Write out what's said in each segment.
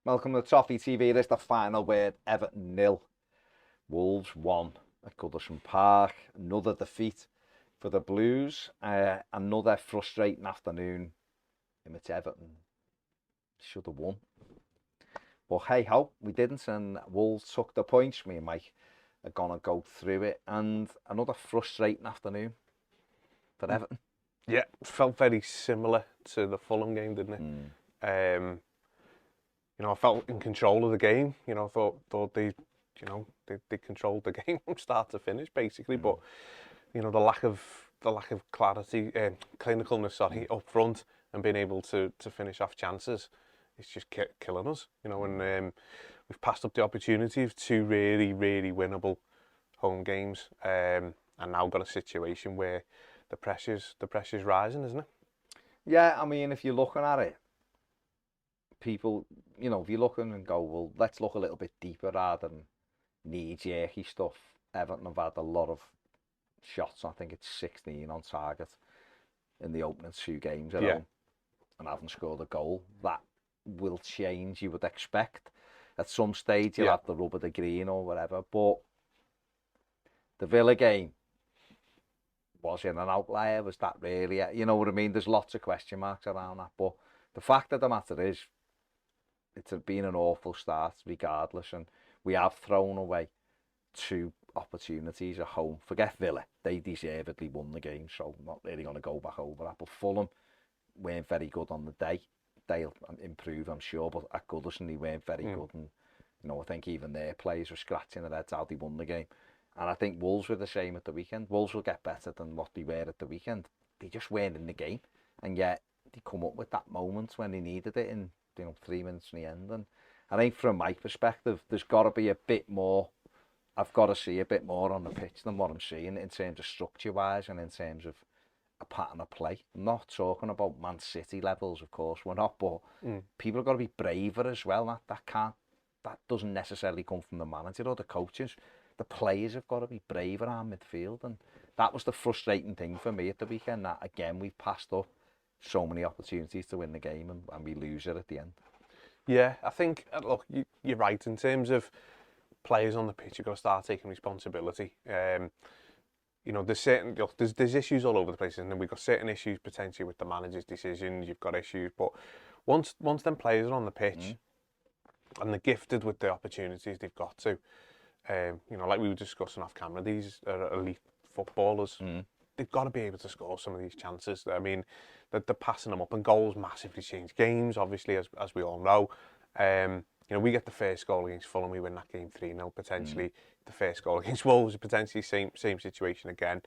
Welcome to Toffee TV. This is the final word. Everton 0. Wolves 1 at Goodison Park. Another defeat for the Blues. Another frustrating afternoon in which Everton should have won. But hey ho, we didn't, and Wolves took the points. Me and Mike are going to go through it. And another frustrating afternoon for Everton. Yeah, felt very similar to the Fulham game, didn't it? I felt in control of the game. Thought they controlled the game from start to finish, basically. But the lack of clarity, clinicalness, up front, and being able to finish off chances, it's just killing us. And we've passed up the opportunity of two really, really winnable home games, and now got a situation where the pressure's rising, isn't it? Yeah, I mean, if you're looking at it, people, if you're looking and go, well, let's look a little bit deeper rather than knee-jerky stuff. Everton have had a lot of shots. I think it's 16 on target in the opening two games at home, and haven't scored a goal. That will change, you would expect. At some stage, you'll have the rub of the green or whatever. But the Villa game, was it an outlier? Was that really? You know what I mean? There's lots of question marks around that. But the fact of the matter is, it's been an awful start regardless, and we have thrown away two opportunities at home. Forget Villa, they deservedly won the game, so I'm not really going to go back over that. But Fulham weren't very good on the day. They'll improve, I'm sure, but at Goodison they weren't very good, and I think even their players were scratching their heads how they won the game. And I think Wolves were the same at the weekend. Wolves will get better than what they were at the weekend. They just weren't in the game, and yet they come up with that moment when they needed it in 3 minutes in the end. And I think from my perspective, there's got to be a bit more. I've got to see a bit more on the pitch than what I'm seeing in terms of structure-wise and in terms of a pattern of play. I'm not talking about Man City levels, of course, we're not, but people have got to be braver as well. That doesn't necessarily come from the manager or the coaches. The players have got to be braver on midfield, and that was the frustrating thing for me at the weekend, that again we've passed up so many opportunities to win the game, and we lose it at the end. Yeah, I think, look, you're right. In terms of players on the pitch, you've got to start taking responsibility. There's issues all over the place, and we've got certain issues potentially with the manager's decisions. You've got issues, but once them players are on the pitch and they're gifted with the opportunities they've got to, like we were discussing off camera, these are elite footballers. They've got to be able to score some of these chances. I mean, they're passing them up, and goals massively change games, obviously, as we all know. We get the first goal against Fulham, we win that game 3-0 potentially. The first goal against Wolves, potentially same situation again.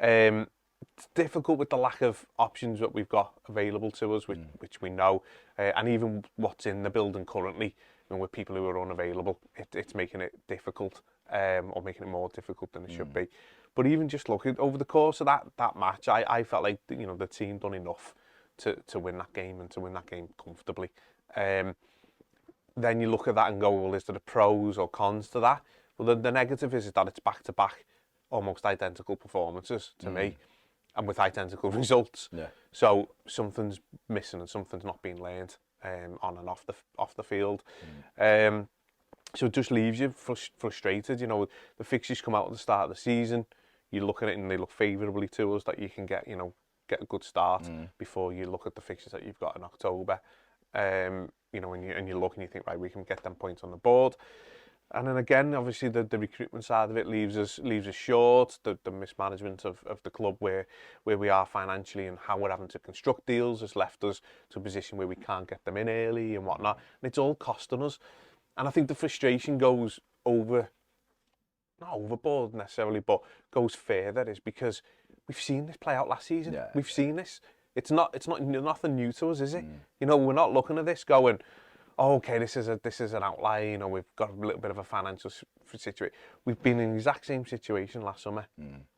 It's difficult with the lack of options that we've got available to us, which we know, and even what's in the building currently, with people who are unavailable, it's making it difficult, or making it more difficult than it should be. But even just looking over the course of that match, I felt like the team done enough to win that game, and to win that game comfortably. Then you look at that and go, well, is there pros or cons to that? Well, the negative is that it's back-to-back, almost identical performances to me, and with identical results. Yeah. So something's missing and something's not being learned on and off the field. So it just leaves you frustrated. The fixtures come out at the start of the season. You look at it and they look favourably to us, that you can get a good start before you look at the fixtures that you've got in October. And you look and you think, right, we can get them points on the board. And then again, obviously the recruitment side of it leaves us short. The mismanagement of the club where we are financially, and how we're having to construct deals, has left us to a position where we can't get them in early and whatnot. And it's all costing us. And I think the frustration goes not overboard necessarily, but goes further, is because we've seen this play out last season. Yeah. We've seen this. It's nothing new to us, is it? We're not looking at this going, oh, okay, this is an outlier. We've got a little bit of a financial situation. We've been in the exact same situation last summer.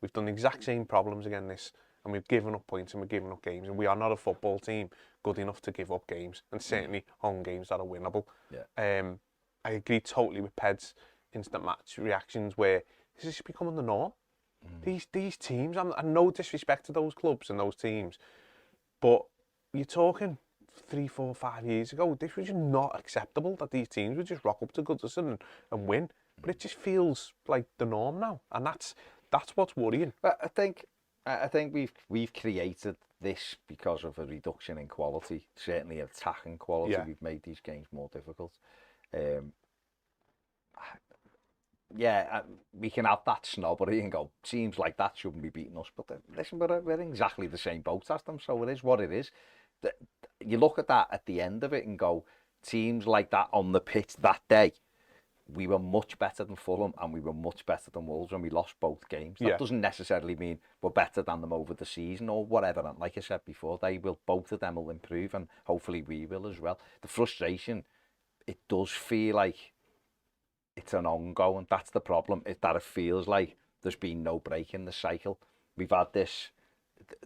We've done the exact same problems again and we've given up points and we've given up games. And we are not a football team good enough to give up games, and certainly home games that are winnable. Yeah. I agree totally with Ped's instant match reactions, where this is becoming the norm. These teams, and no disrespect to those clubs and those teams, but you're talking 3, 4, 5 years ago, this was just not acceptable that these teams would just rock up to Goodison and win. But it just feels like the norm now, and that's what's worrying. But I think we've created this because of a reduction in quality, certainly attacking quality. Yeah. We've made these games more difficult. Yeah, we can have that snobbery and go, seems like that shouldn't be beating us. But listen, we're in exactly the same boat as them, so it is what it is. You look at that at the end of it and go, teams like that on the pitch that day, we were much better than Fulham and we were much better than Wolves, and we lost both games. That doesn't necessarily mean we're better than them over the season or whatever. And like I said before, both of them will improve, and hopefully we will as well. The frustration, it does feel like it's an ongoing. That's the problem, is that it feels like there's been no break in the cycle. We've had this,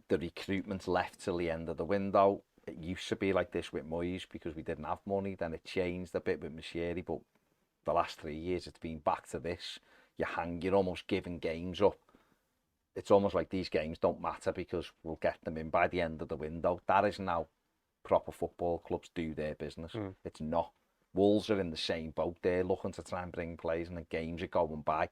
the recruitment's left till the end of the window. It used to be like this with Moyes because we didn't have money. Then it changed a bit with Macheri, but the last 3 years it's been back to this. You're almost giving games up. It's almost like these games don't matter because we'll get them in by the end of the window. That is now proper football clubs do their business. It's not. Wolves are in the same boat. They're looking to try and bring players, and the games are going by.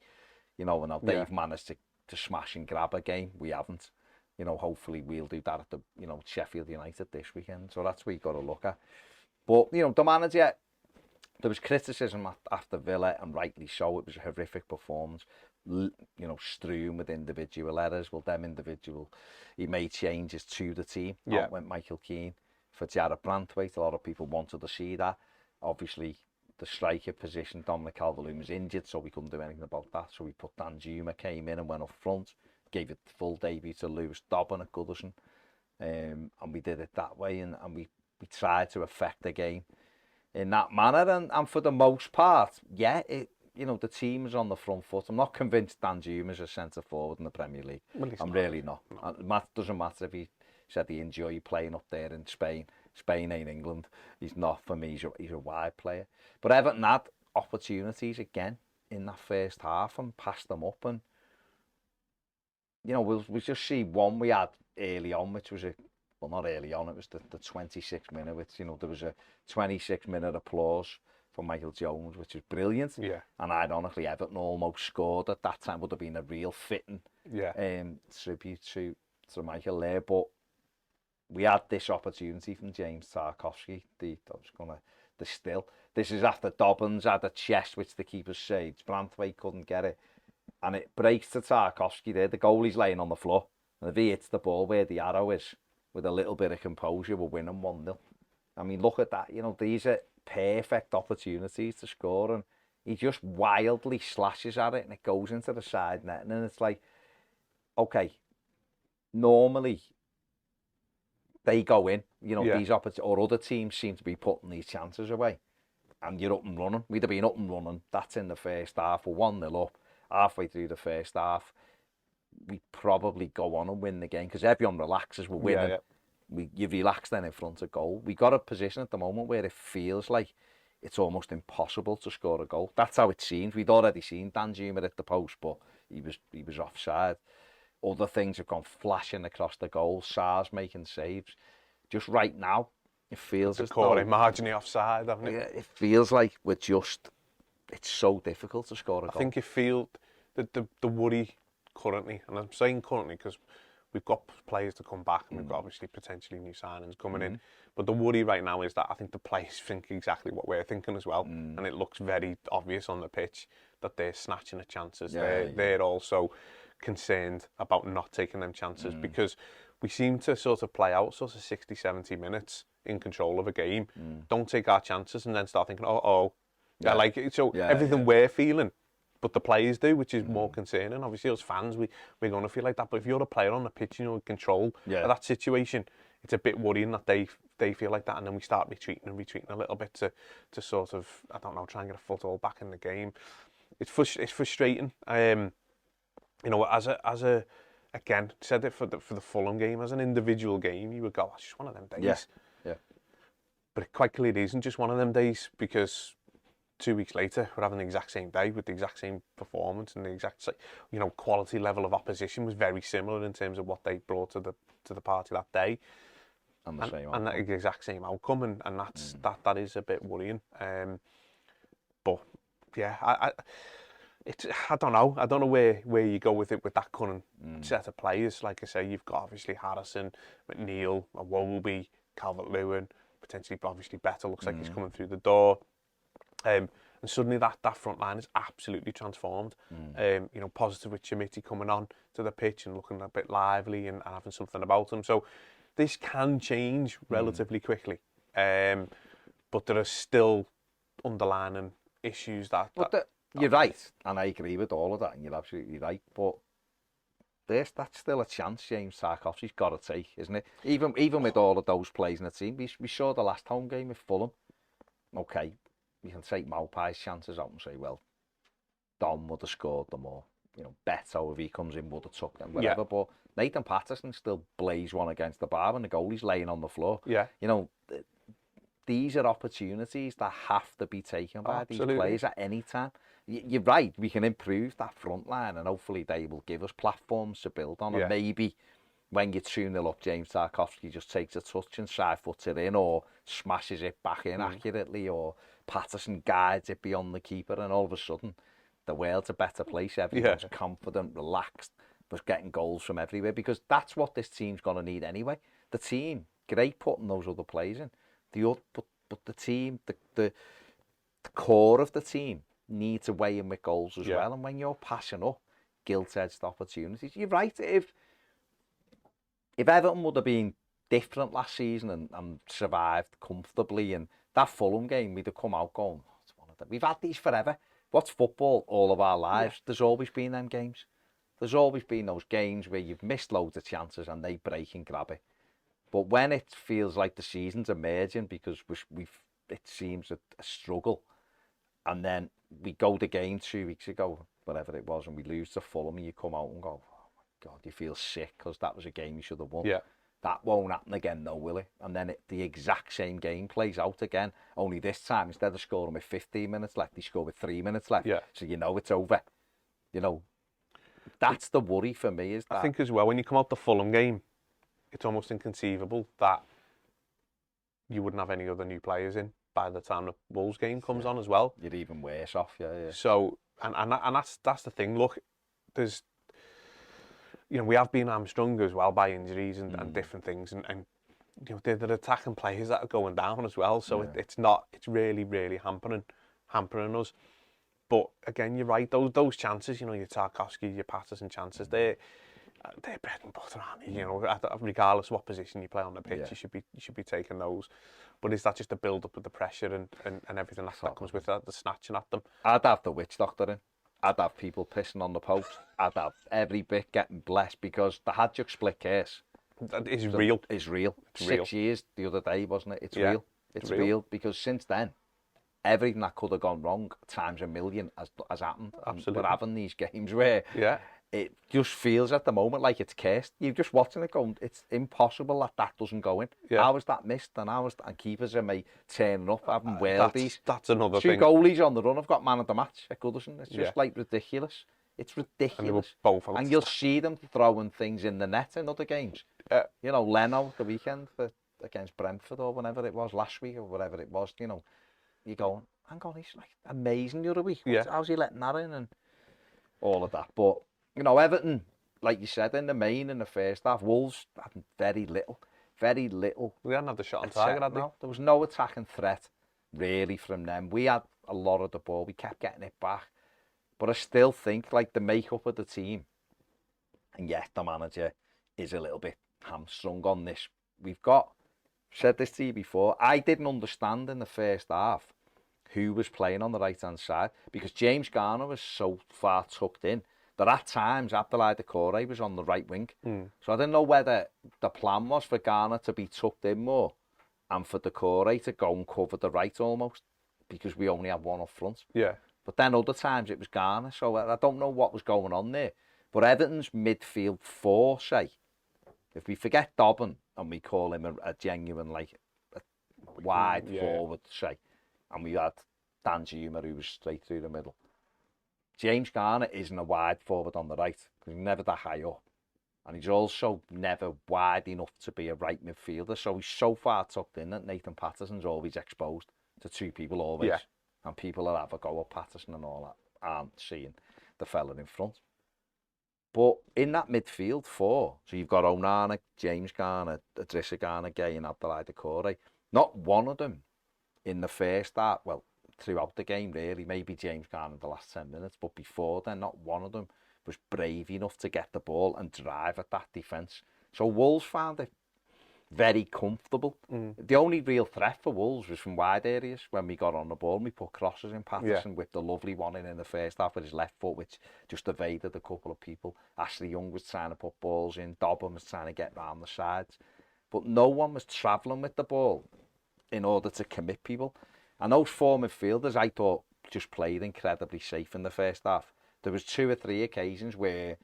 And now they've managed to smash and grab a game. We haven't. Hopefully we'll do that at the Sheffield United this weekend. So that's what you've got to look at. But the manager, there was criticism after Villa, and rightly so. It was a horrific performance. Strewn with individual errors. Well, he made changes to the team. Out went Michael Keane for Jarrad Branthwaite. A lot of people wanted to see that. Obviously, the striker position, Dominic Calvert-Lewin was injured, so we couldn't do anything about that. So we put Dan Juma, came in and went up front, gave it the full debut to Lewis Dobbin at Goodison, and we did it that way, and we tried to affect the game in that manner, and for the most part, the team is on the front foot. I'm not convinced Dan Juma is a centre forward in the Premier League. Well, I'm really not. It doesn't matter if he said he enjoyed playing up there in Spain. Spain ain't England. He's not, for me. He's a wide player. But Everton had opportunities again in that first half and passed them up. And we'll just see one we had early on, which was not early on. It was the 26th minute. Which there was a 26-minute applause for Michael Jones, which was brilliant. Yeah. And ironically, Everton almost scored at that time. Would have been a real fitting tribute to Michael there, but we had this opportunity from James Tarkowski. I was going to distill. This is after Dobbins had a chest, which the keeper saved. Branthwaite couldn't get it. And it breaks to Tarkowski there. The goalie's laying on the floor. And if he hits the ball where the arrow is, with a little bit of composure, we're winning 1-0. I mean, look at that. These are perfect opportunities to score. And he just wildly slashes at it, and it goes into the side net. And it's like, okay, normally they go in, these or other teams seem to be putting these chances away, and you're up and running. We'd have been up and running. That's in the first half. We're 1-0 up. Halfway through the first half, we probably go on and win the game because everyone relaxes. We're winning. You relax then in front of goal. We got a position at the moment where it feels like it's almost impossible to score a goal. That's how it seems. We'd already seen Dan Juma at the post, but he was offside. Other things have gone flashing across the goal. Sar's making saves. Just right now, it feels as though... marginally offside, haven't it? Yeah, it feels like it's so difficult to score a goal. I think you feel that the worry currently, and I'm saying currently because we've got players to come back and we've got obviously potentially new signings coming in. But the worry right now is that I think the players think exactly what we're thinking as well. And it looks very obvious on the pitch that they're snatching at chances. They're also concerned about not taking them chances because we seem to sort of play out sort of 60, 70 minutes in control of a game, don't take our chances and then start thinking, everything we're feeling, but the players do, which is more concerning. Obviously, as fans, we're going to feel like that. But if you're a player on the pitch, in control of that situation, it's a bit worrying that they feel like that, and then we start retreating a little bit to sort of, I don't know, try and get a foothold back in the game. It's frustrating. Again, said it for the Fulham game, as an individual game, you would go, it's just one of them days. Yeah. But it quite clearly isn't just one of them days, because 2 weeks later, we're having the exact same day with the exact same performance, and the exact, quality level of opposition was very similar in terms of what they brought to the party that day. And the same and the exact same outcome, and that is a bit worrying. But yeah, I don't know. I don't know where you go with it with that current set of players. Like I say, you've got obviously Harrison, McNeil, Iwobi, Calvert-Lewin, potentially obviously Better looks like he's coming through the door. And suddenly that front line is absolutely transformed. You know, positive with Chimiti coming on to the pitch and looking a bit lively and having something about him. So this can change relatively quickly. But there are still underlying issues that you're right, and I agree with all of that, and you're absolutely right. But that's still a chance James Tarkowski's got to take, isn't it? Even with all of those players in the team, we saw the last home game with Fulham. Okay, you can take Maupai's chances out and say, well, Dom would have scored them, or you know, Beto if he comes in would have took them, whatever. Yeah. But Nathan Patterson still blazed one against the bar, and the goalie's laying on the floor. Yeah, you know. These are opportunities that have to be taken by these players at any time. You're right, we can improve that front line and hopefully they will give us platforms to build on. And maybe when you're 2-0 up, James Tarkowski just takes a touch and side foots it in or smashes it back in accurately, or Patterson guides it beyond the keeper, and all of a sudden the world's a better place. Everyone's confident, relaxed, but getting goals from everywhere, because that's what this team's going to need anyway. The team, great putting those other players in. But the team, the core of the team needs to weigh in with goals as well. And when you're passing up gilt-edged opportunities, you're right. If Everton would have been different last season and survived comfortably, and that Fulham game, we'd have come out going, oh, it's one of them. We've had these forever. What's football? All of our lives. Yeah. There's always been them games. There's always been those games where you've missed loads of chances and they break and grab it. But when it feels like the season's emerging because it seems a struggle, and then we go the game 2 weeks ago, whatever it was, and we lose to Fulham, and you come out and go, oh my God, you feel sick because that was a game you should have won. Yeah. That won't happen again, though, will it? And then the exact same game plays out again, only this time, instead of scoring with 15 minutes left, they score with 3 minutes left. Yeah. So you know it's over. You know, that's the worry for me. Is that I think as well, when you come out the Fulham game, it's almost inconceivable that you wouldn't have any other new players in by the time the Wolves game comes on as well. You're even worse off, yeah. So, and that's the thing. Look, there's, you know, we have been hamstrung as well by injuries and different things, and you know, they're attacking players that are going down as well. So it's really hampering us. But again, you're right. Those chances, you know, your Tarkowski, your Patterson chances, they're bread and butter, aren't they? You know, regardless of what position you play on the pitch, you should be taking those. But is that just a build up of the pressure and everything that comes with that, the snatching at them? I'd have the witch doctor in. I'd have people pissing on the post. I'd have every bit getting blessed, because the Hadjuk split case is real. It's real. 6 years the other day, wasn't it? It's real. It's real, because since then, everything that could have gone wrong times a million has happened. Absolutely. We're having these games where it just feels at the moment like it's cursed. You're just watching it going, it's impossible that doesn't go in. How is that missed? And keepers are turning up, having worldies. That's another thing. 2 goalies on the run have got man of the match at Goodison. It's just like ridiculous. It's ridiculous. And you'll see them throwing things in the net in other games. You know, Leno the weekend against Brentford, or whenever it was, last week or whatever it was, you know, you're going, hang on, he's like amazing the other week. How's he letting that in? And all of that. But you know, Everton, like you said, in the main, in the first half, Wolves had very little. We hadn't had the shot on target, had they? No, there was no attacking threat, really, from them. We had a lot of the ball. We kept getting it back. But I still think, like, the makeup of the team, and yes, the manager is a little bit hamstrung on this. We've got, said this to you before, I didn't understand in the first half who was playing on the right-hand side, because James Garner was so far tucked in that at times Abdoulaye Doucouré was on the right wing. So I didn't know whether the plan was for Garner to be tucked in more and for Doucouré to go and cover the right almost, because we only had one up front. Yeah. But then other times it was Garner, so I don't know what was going on there. But Everton's midfield 4, say, if we forget Dobbin and we call him a genuine, like, a wide forward, say, and we had Danjuma, who was straight through the middle. James Garner isn't a wide forward on the right, because he's never that high up. And he's also never wide enough to be a right midfielder. So he's so far tucked in that Nathan Patterson's always exposed to two people always. Yeah. And people that have a go at Patterson and all that aren't seeing the fella in front. But in that midfield four, so you've got Onana, James Garner, Idrissa Gana Gueye and Abdoulaye Doucouré. Not one of them in the first half, well, throughout the game really, maybe James Garner in the last 10 minutes, but before then, not one of them was brave enough to get the ball and drive at that defence. So Wolves found it very comfortable. The only real threat for Wolves was from wide areas. When we got on the ball, we put crosses in. Patterson with the lovely one in the first half with his left foot, which just evaded a couple of people. Ashley Young was trying to put balls in. Dobbin was trying to get round the sides. But no one was travelling with the ball in order to commit people. And those four midfielders, I thought, just played incredibly safe in the first half. There was 2 or 3 occasions where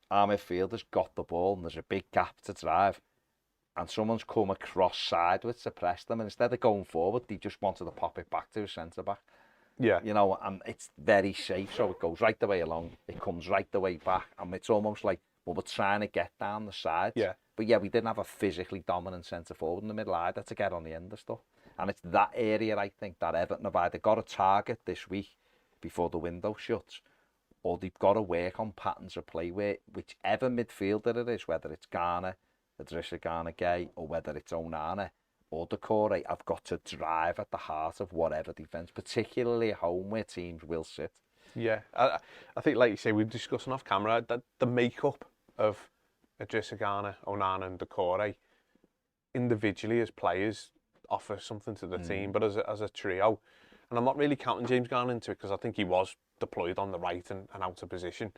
our midfielders got the ball and there's a big gap to drive. And someone's come across sideways to press them, and instead of going forward, they just wanted to pop it back to a centre-back. Yeah. You know, and it's very safe, so it goes right the way along, it comes right the way back, and it's almost like, well, we're trying to get down the sides. Yeah. But yeah, we didn't have a physically dominant centre-forward in the middle either to get on the end of stuff. And it's that area, I think, that Everton have either got a target this week before the window shuts, or they've got to work on patterns of play where whichever midfielder it is, whether it's Garner, Idrissa Gana Gueye, or whether it's Onana or Doucouré, I've got to drive at the heart of whatever defence, particularly at home where teams will sit. Yeah, I think, like you say, we were discussing off camera, that the makeup of Idrissa Gana, Onana and Doucouré individually as players offer something to the team, but as a trio, and I'm not really counting James Garner into it because I think he was deployed on the right and out of position,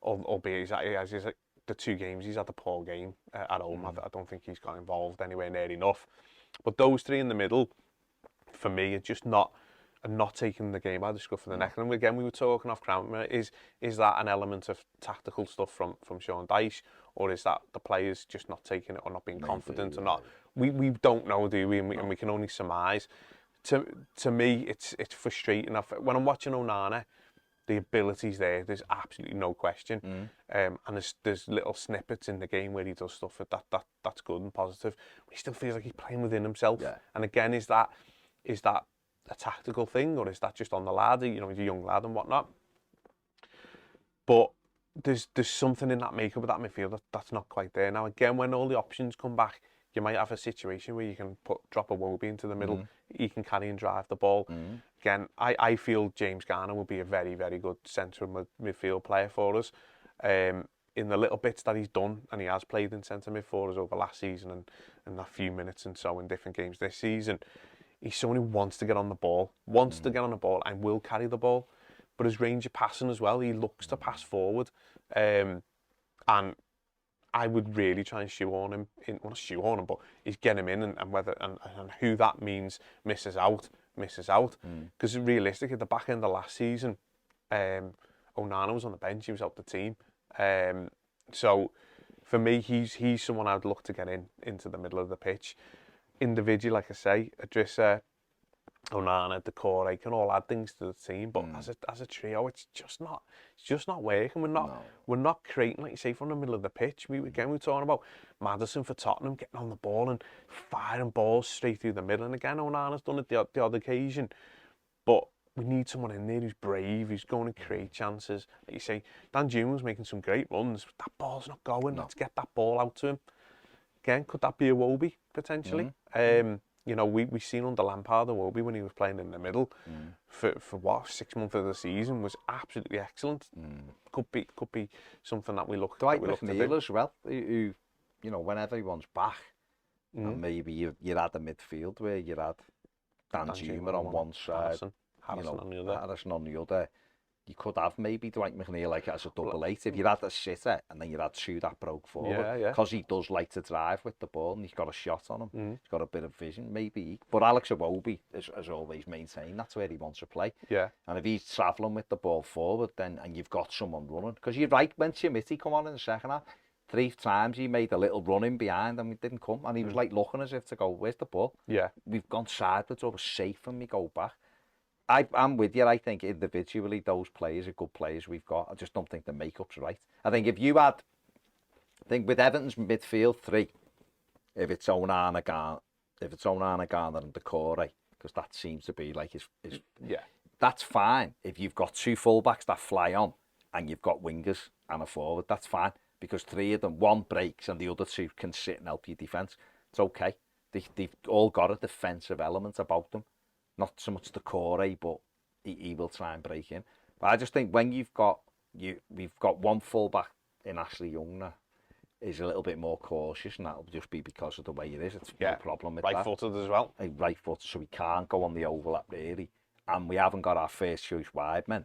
albeit as he's like, the 2 games he's had a poor game at home. I don't think he's got involved anywhere near enough. But those 3 in the middle, for me, are just not taking the game by the scruff of the neck. And again, we were talking off camera, is that an element of tactical stuff from Sean Dyche, or is that the players just not taking it or not being confident or not? We don't know, do we? And we can only surmise. To me, it's frustrating. When I'm watching Onana, the ability's there. There's absolutely no question. And there's little snippets in the game where he does stuff that's good and positive. But he still feels like he's playing within himself. Yeah. And again, is that a tactical thing, or is that just on the lad? You know, he's a young lad and whatnot. But there's something in that makeup of that midfield that's not quite there. Now, again, when all the options come back, you might have a situation where you can drop a Wobie into the middle. He can carry and drive the ball. Again, I feel James Garner will be a very, very good centre midfield player for us. In the little bits that he's done, and he has played in centre mid for us over last season and a few minutes and so in different games this season, he's someone who wants to get on the ball, and will carry the ball. But his range of passing as well, he looks to pass forward. And I would really try and shoehorn him in, well, not shoehorn him, but he's get him in, and whether and who that means misses out. Because realistically, at the back end of last season, Onana was on the bench, he was out the team. So for me, he's someone I'd look to get into the middle of the pitch. Individually, like I say, Idrissa, Onana, Doucouré can all add things to the team, but as a trio, it's just not working. We're not creating, like you say, from the middle of the pitch. We were talking about Maddison for Tottenham getting on the ball and firing balls straight through the middle. And again, Onana's done it the odd occasion, but we need someone in there who's brave, who's going to create chances. Like you say, Dan Juman's making some great runs. That ball's not going. Let's get that ball out to him. Again, could that be a Wobie potentially? You know, we've seen under Lampard, the Wobie, when he was playing in the middle for what, 6 months of the season, was absolutely excellent. Could be something that we look to do. McNeil as well, who, you know, when everyone's back, and maybe you had a midfield where you had Dan Juma on one side, Harrison on the other. You could have maybe Dwight McNeil like as a double 8 if you had a sitter and then you had 2 that broke forward, because he does like to drive with the ball and he's got a shot on him. He's got a bit of vision, maybe. But Alex Iwobi has always maintained that's where he wants to play. Yeah. And if he's travelling with the ball forward, then and you've got someone running, because you're right, when Chimiti come on in the second half, 3 times he made a little run in behind and we didn't come, and he was like looking as if to go, where's the ball? Yeah. We've gone sideways, or we're safe when we go back. I'm with you. I think individually those players are good players we've got. I just don't think the makeup's right. I think if you had I think with Everton's midfield three, if it's Onana, Garner and Decore, because that seems to be like his that's fine. If you've got two fullbacks that fly on and you've got wingers and a forward, that's fine. Because three of them, one breaks and the other two can sit and help your defence. It's okay. They've all got a defensive element about them. Not so much Decore, but he will try and break in. But I just think when we've got one fullback in Ashley Young now, is a little bit more cautious, and that'll just be because of the way it is. It's no problem with that. Right-footed as well. Right-footed, so we can't go on the overlap really. And we haven't got our first choice wide men.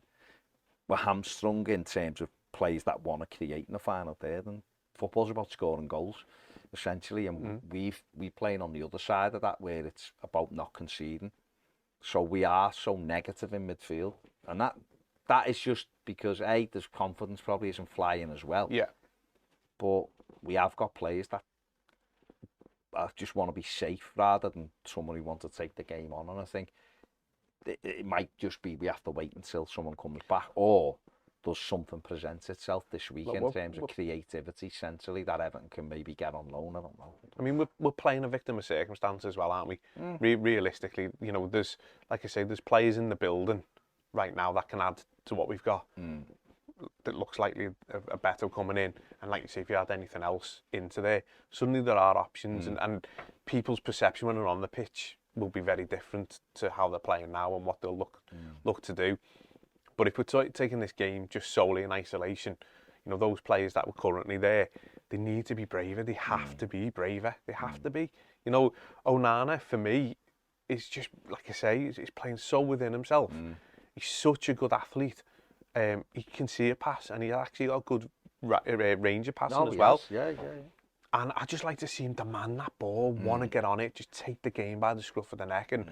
We're hamstrung in terms of players that want to create in the final third, and football's about scoring goals, essentially. And we playing on the other side of that, where it's about not conceding. So we are so negative in midfield, and that is just because there's confidence probably isn't flying as well. Yeah. But we have got players that just want to be safe rather than someone who wants to take the game on. And I think it might just be we have to wait until someone comes back, or does something present itself this week in terms of creativity, centrally, that Everton can maybe get on loan. I don't know. I mean, we're playing a victim of circumstance as well, aren't we? Realistically, you know, there's, like I say, there's players in the building right now that can add to what we've got. That looks likely a better coming in, and like you say, if you add anything else into there, suddenly there are options, and people's perception when they're on the pitch will be very different to how they're playing now and what they'll look to do. But if we're taking this game just solely in isolation, you know, those players that were currently there, they need to be braver. They have to be braver. They have to be. You know, Onana for me is just, like I say, he's playing so within himself. He's such a good athlete. He can see a pass, and he actually got good range of passing as well. Yeah. And I just like to see him demand that ball, want to get on it, just take the game by the scruff of the neck, and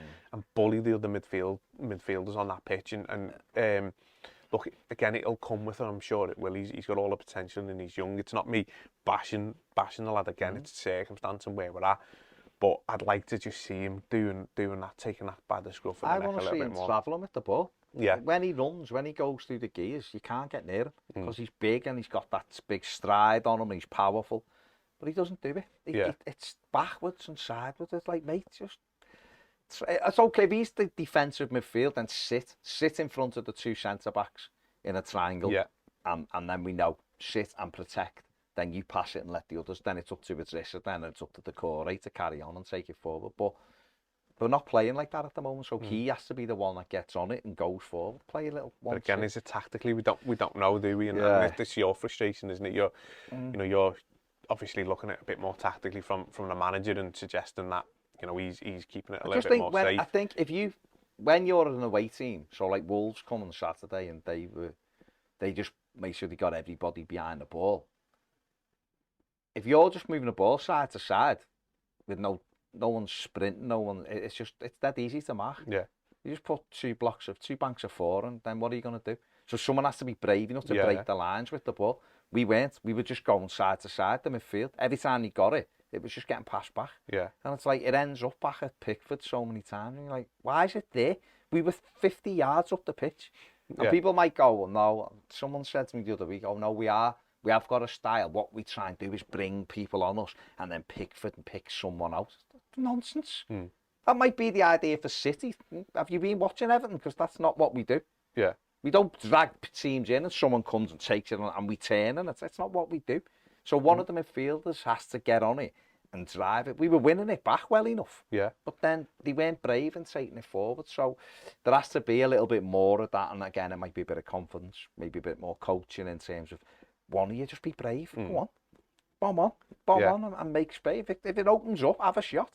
bully the other midfielders on that pitch. And look, again, it'll come with it. I'm sure it will. He's got all the potential, and he's young. It's not me bashing the lad again. It's circumstance and where we're at. But I'd like to just see him doing that, taking that by the scruff of the neck a little bit more. I want to see him travelling with the ball. Yeah. When he runs, when he goes through the gears, you can't get near him because he's big and he's got that big stride on him. He's powerful, but he doesn't do it. It's backwards and sideways. It's like, mate, it's okay if he's the defensive midfield, then sit in front of the two centre backs in a triangle, and then we know sit and protect. Then you pass it and let the others. Then it's up to Idrissa, then it's up to the core to carry on and take it forward. But we're not playing like that at the moment, so he has to be the one that gets on it and goes forward. Play a little one. But again, is it tactically? We don't know, do we? And this is your frustration, isn't it? You're you're obviously looking at it a bit more tactically from the manager and suggesting that, you know, he's keeping it a little bit more safe. I think when you're an away team, so like Wolves come on Saturday and they just make sure they got everybody behind the ball. If you're just moving the ball side to side with no one's sprinting, it's that easy to mark. Yeah. You just put two banks of four, and then what are you going to do? So someone has to be brave enough to break the lines with the ball. We weren't. We were just going side to side, the midfield. Every time he got it, it was just getting passed back. Yeah. And it's like, it ends up back at Pickford so many times. And you're like, why is it there? We were 50 yards up the pitch. And people might go, well, no. Someone said to me the other week, oh, no, we have got a style. What we try and do is bring people on us and then Pickford and pick someone out. Nonsense. That might be the idea for City. Have you been watching Everton? Because that's not what we do. Yeah. We don't drag teams in and someone comes and takes it and we turn, and it's not what we do. So one of the midfielders has to get on it and drive it. We were winning it back well enough. Yeah. But then they weren't brave in taking it forward. So there has to be a little bit more of that. And again, it might be a bit of confidence, maybe a bit more coaching in terms of, one of you just be brave. Go on. Bomb on and make space. If it opens up, have a shot.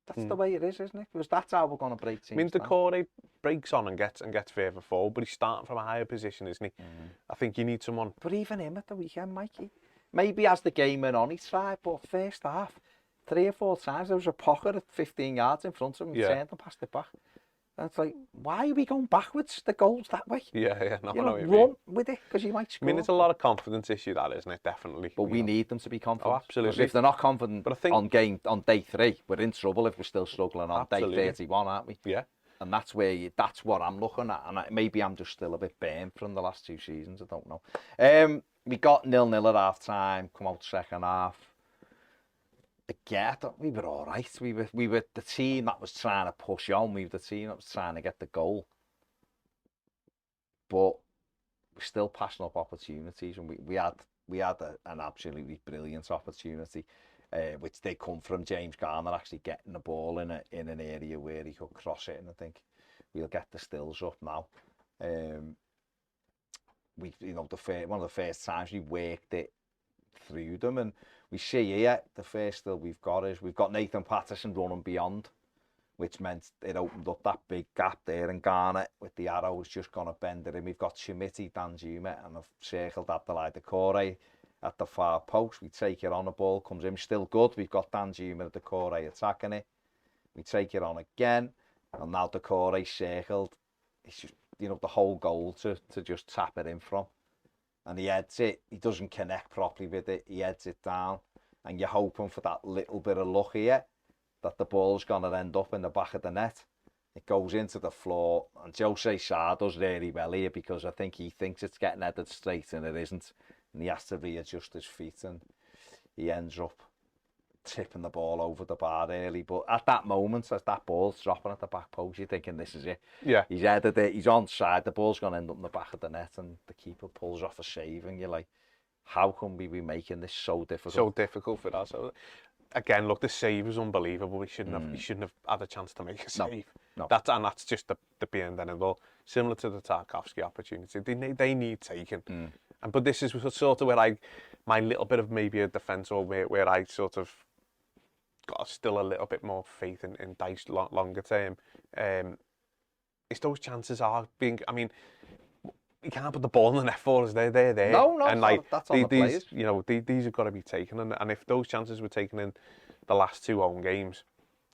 That's the way it is, isn't it? Because that's how we're going to break teams. I mean, Decore breaks on and gets further forward, but he's starting from a higher position, isn't he? I think you need someone. But even him at the weekend, Mikey, maybe as the game went on, he tried, but first half, 3 or 4 times, there was a pocket at 15 yards in front of him, he turned and passed it back. And it's like, why are we going backwards? The goal's that way. Yeah. No, run with it, because you might score. I mean, it's a lot of confidence issue, that, isn't it? Definitely. But we need them to be confident. Oh, absolutely. Because if they're not confident on day 3, we're in trouble if we're still struggling on day 31, aren't we? Yeah. And that's that's what I'm looking at. And maybe I'm just still a bit burnt from the last 2 seasons. I don't know. We got 0-0 at half time, come out second half. Again, I thought we were all right. We were the team that was trying to push on. We were the team that was trying to get the goal. But we're still passing up opportunities, and we had an absolutely brilliant opportunity, which they come from James Garner actually getting the ball in an area where he could cross it, and I think we'll get the stills up now. We, one of the first times we worked it through them, and we see here the first still we've got Nathan Patterson running beyond, which meant it opened up that big gap there, and Garner with the arrows just gonna bend it in. We've got Chimiti, Danjuma, and I've circled Abdoulaye Doucouré at the far post. We take it on, the ball comes in, still good. We've got Danjuma and Doucouré attacking it. We take it on again, and now Doucouré circled. It's just, the whole goal to just tap it in from. And he heads it. He doesn't connect properly with it. He heads it down, and you're hoping for that little bit of luck here, that the ball's going to end up in the back of the net. It goes into the floor, and Jose Sarr does really well here, because I think he thinks it's getting headed straight, and it isn't. And he has to readjust his feet, and he ends up tipping the ball over the bar early. But at that moment, as that ball's dropping at the back post, you're thinking, this is it. Yeah. He's headed it, he's onside, the ball's going to end up in the back of the net, and the keeper pulls off a save, and you're like, how can we be making this so difficult? So difficult for us. So, again, look, the save was unbelievable. He shouldn't have had a chance to make a save. No. That's just the being and all. Similar to the Tarkovsky opportunity, they need taking. But this is sort of where my little bit of maybe a defence, or where I sort of got still a little bit more faith in Dice longer term. It's those chances are being. I mean, you can't put the ball in the net for us. They're there. No, and that's on the players. These have got to be taken. And if those chances were taken in the last 2 home games,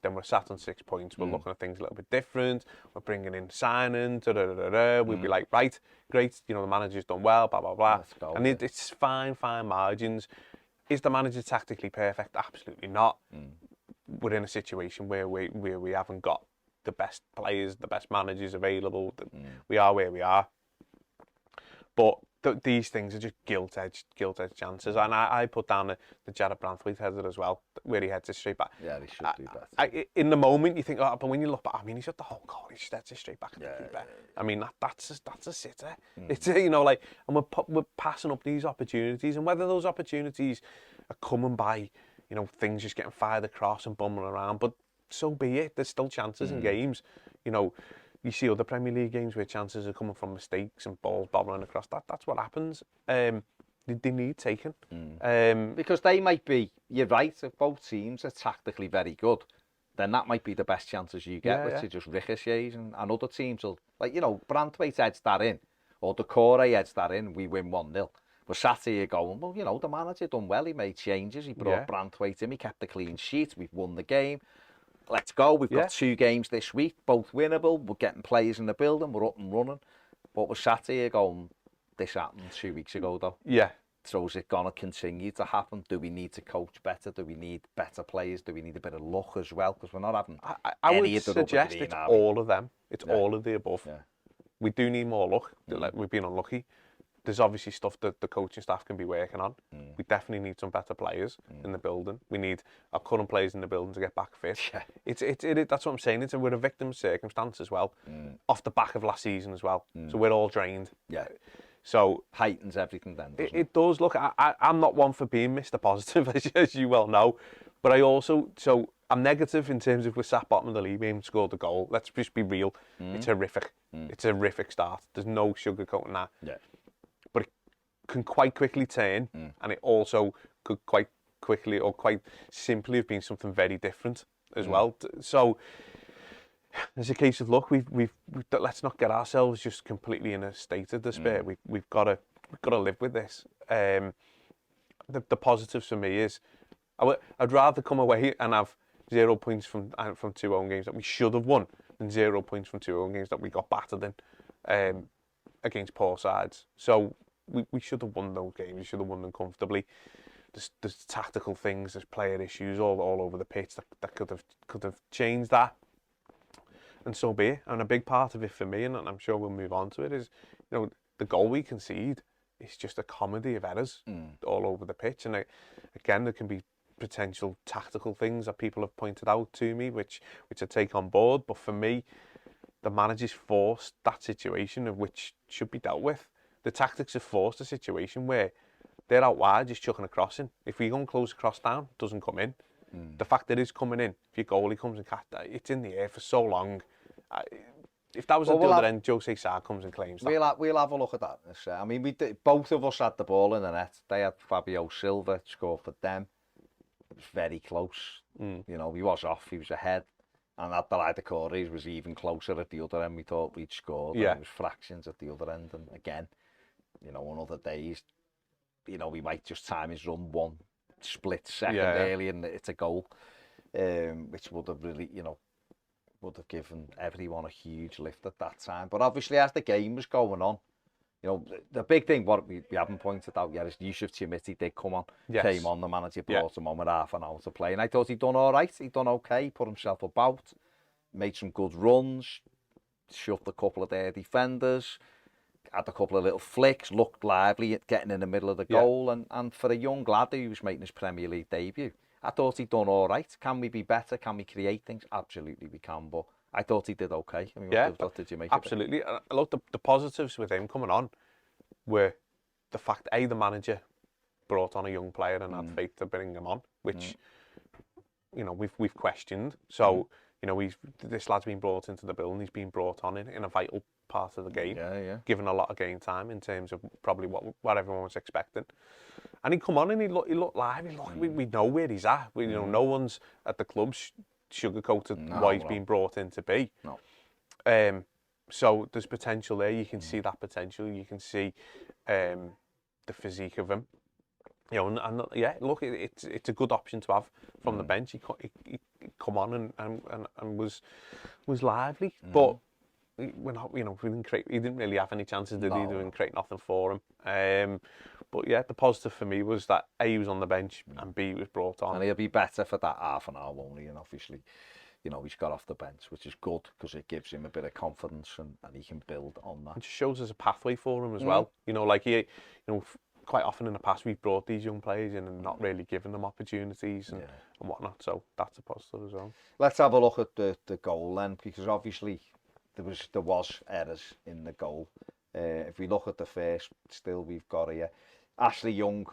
then we're sat on 6 points. We're looking at things a little bit different. We're bringing in signing. We'd be like, right, great. The manager's done well. Blah blah blah. Let's go, and it's fine margins. Is the manager tactically perfect? Absolutely not. We're in a situation where we haven't got the best players, the best managers available. We are where we are. But these things are just gilt-edged chances. And I put down the Jared Branthwaite header as well, where he heads it straight back. Yeah, he should do better. In the moment, you think, but when you look back, I mean, he's got the whole goal. He just heads it straight back at the keeper. Yeah. I mean, that's a sitter. It's, and we're passing up these opportunities. And whether those opportunities are coming by, things just getting fired across and bumming around, but so be it. There's still chances in games. You see other Premier League games where chances are coming from mistakes and balls bobbling across. That's what happens. They need taking. Because they might be, you're right, if both teams are tactically very good, then that might be the best chances you get, which are just ricochets, and other teams will, Branthwaite heads that in, or Doucouré heads that in, we win 1-0. We're sat here going, well, the manager done well, he made changes, he brought Branthwaite in, he kept the clean sheet, we've won the game. Let's go. We've got 2 games this week, both winnable. We're getting players in the building. We're up and running. But we're sat here going, this happened 2 weeks ago, though. Yeah. So is it going to continue to happen? Do we need to coach better? Do we need better players? Do we need a bit of luck as well? Because we're not having I would suggest it's all of them. It's all of the above. Yeah. We do need more luck. We've been unlucky. There's obviously stuff that the coaching staff can be working on. We definitely need some better players in the building. We need our current players in the building to get back fit. Yeah. That's what I'm saying. We're a victim of circumstance as well, off the back of last season as well. So we're all drained. Yeah. So heightens everything then. It does. Look, I'm not one for being Mr. Positive, as you well know, but I'm negative in terms of we're sat bottom of the league, we haven't scored a goal. Let's just be real. It's horrific. It's a horrific start. There's no sugarcoating that. Yeah. Can quite quickly turn, and it also could quite quickly or quite simply have been something very different as well. So there's a case of look, we've let's not get ourselves just completely in a state of despair. We've got to live with this. The positives for me is I'd rather come away and have 0 points from 2 home games that we should have won than 0 points from 2 home games that we got battered in against poor sides. So we should have won those games. We should have won them comfortably. There's tactical things, there's player issues all over the pitch that could have changed that. And so be it. And a big part of it for me, and I'm sure we'll move on to it, is the goal we concede. it's just a comedy of errors all over the pitch. And again, there can be potential tactical things that people have pointed out to me, which I take on board. But for me, the manager's forced that situation of which should be dealt with. The tactics have forced a situation where they're out wide just chucking a cross in. If we go and close the cross down, it doesn't come in. The fact that it is coming in, if your goalie comes and catch that, it's in the air for so long. If that was at the other end, Jose Sarr comes and claims that. We'll have a look at that. I mean, both of us had the ball in the net. They had Fabio Silva score for them. It was very close. You know, he was off, he was ahead. And at the line of corner, he was even closer at the other end. We thought we'd scored. Yeah. It was fractions at the other end. And again, you know, on other days, you know, we might just time his run one split second early and it's a goal, which would have really, you know, would have given everyone a huge lift at that time. But obviously, as the game was going on, you know, the big thing, what we haven't pointed out yet, is Yusuf Chimiti did come on, came on, the manager brought him on with half an hour to play. And I thought he'd done all right, he'd done okay, put himself about, made some good runs, shoved a couple of their defenders, had a couple of little flicks, looked lively at getting in the middle of the goal. And for a young lad who was making his Premier League debut, I thought he'd done all right. Can we be better? Can we create things? Absolutely we can, but I thought he did okay. I mean, what did you make absolutely. Of it? Look, the positives with him coming on were the fact, A, the manager brought on a young player and had faith to bring him on, which, you know, we've questioned. So, you know, this lad's been brought into the building, he's been brought on in a vital part of the game, given a lot of game time in terms of probably what everyone was expecting. And he come on and he looked live. We know where he's at. You know, no one's at the club sugarcoated why he's been brought in to be. No. So there's potential there. You can see that potential. You can see the physique of him. You know, and look, it's a good option to have from the bench. He come on and was lively, but we're not, you know, he didn't really have any chances, did he? They didn't create nothing for him. But yeah, the positive for me was that A, he was on the bench, and B, he was brought on. And he'll be better for that half an hour, won't he? And obviously, you know, he's got off the bench, which is good because it gives him a bit of confidence and he can build on that. It just shows there's a pathway for him as well. You know, like quite often in the past we've brought these young players in and not really given them opportunities and whatnot. So that's a positive as well. Let's have a look at the goal then, because obviously there was errors in the goal. If we look at the first, still we've got here Ashley Young.